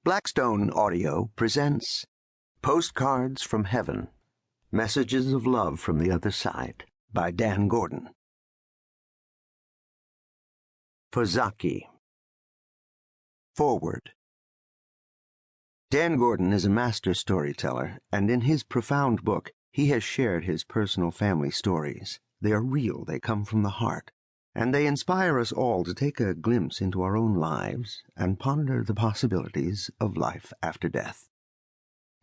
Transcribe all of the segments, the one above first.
Blackstone Audio presents Postcards from Heaven, Messages of Love from the Other Side by Dan Gordon. For Zaki. Forward. Dan Gordon is a master storyteller, and in his profound book, he has shared his personal family stories. They are real, they come from the heart, and they inspire us all to take a glimpse into our own lives and ponder the possibilities of life after death.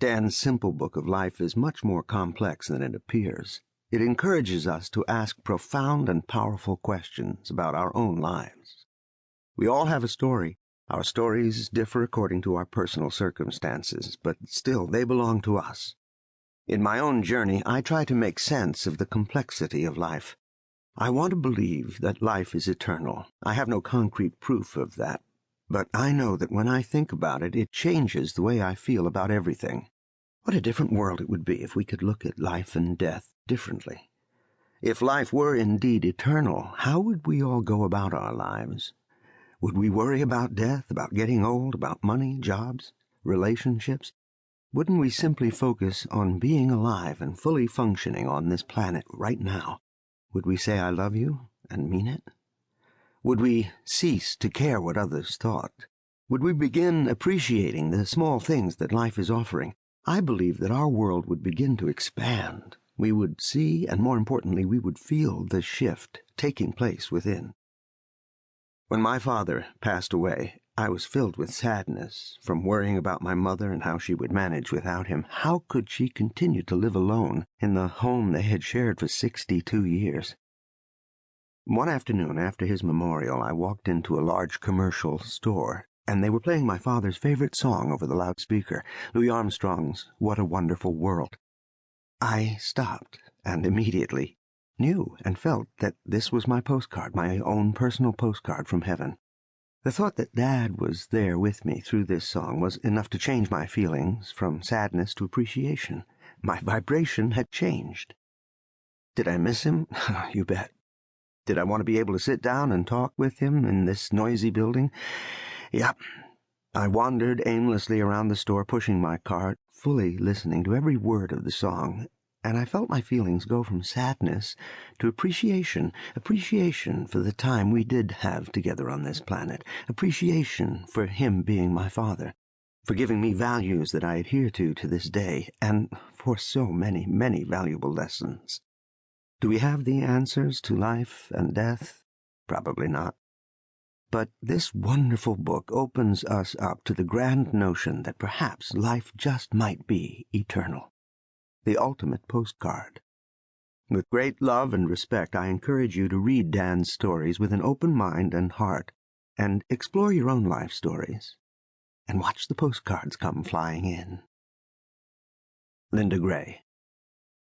Dan's simple book of life is much more complex than it appears. It encourages us to ask profound and powerful questions about our own lives. We all have a story. Our stories differ according to our personal circumstances, but still they belong to us. In my own journey, I try to make sense of the complexity of life. I want to believe that life is eternal. I have no concrete proof of that, but I know that when I think about it, it changes the way I feel about everything. What a different world it would be if we could look at life and death differently. If life were indeed eternal, how would we all go about our lives? Would we worry about death, about getting old, about money, jobs, relationships? Wouldn't we simply focus on being alive and fully functioning on this planet right now? Would we say, "I love you," and mean it? Would we cease to care what others thought? Would we begin appreciating the small things that life is offering? I believe that our world would begin to expand. We would see, and more importantly, we would feel the shift taking place within. When my father passed away, I was filled with sadness from worrying about my mother and how she would manage without him. How could she continue to live alone in the home they had shared for 62 years? One afternoon after his memorial, I walked into a large commercial store, and they were playing my father's favorite song over the loudspeaker, Louis Armstrong's "What a Wonderful World." I stopped and immediately knew and felt that this was my postcard, my own personal postcard from heaven. The thought that Dad was there with me through this song was enough to change my feelings from sadness to appreciation. My vibration had changed. Did I miss him? You bet. Did I want to be able to sit down and talk with him in this noisy building? Yep. I wandered aimlessly around the store, pushing my cart, fully listening to every word of the song, and I felt my feelings go from sadness to appreciation for the time we did have together on this planet, appreciation for him being my father, for giving me values that I adhere to this day, and for so many, many valuable lessons. Do we have the answers to life and death? Probably not. But this wonderful book opens us up to the grand notion that perhaps life just might be eternal. The ultimate postcard. With great love and respect, I encourage you to read Dan's stories with an open mind and heart, and explore your own life stories, and watch the postcards come flying in. Linda Gray.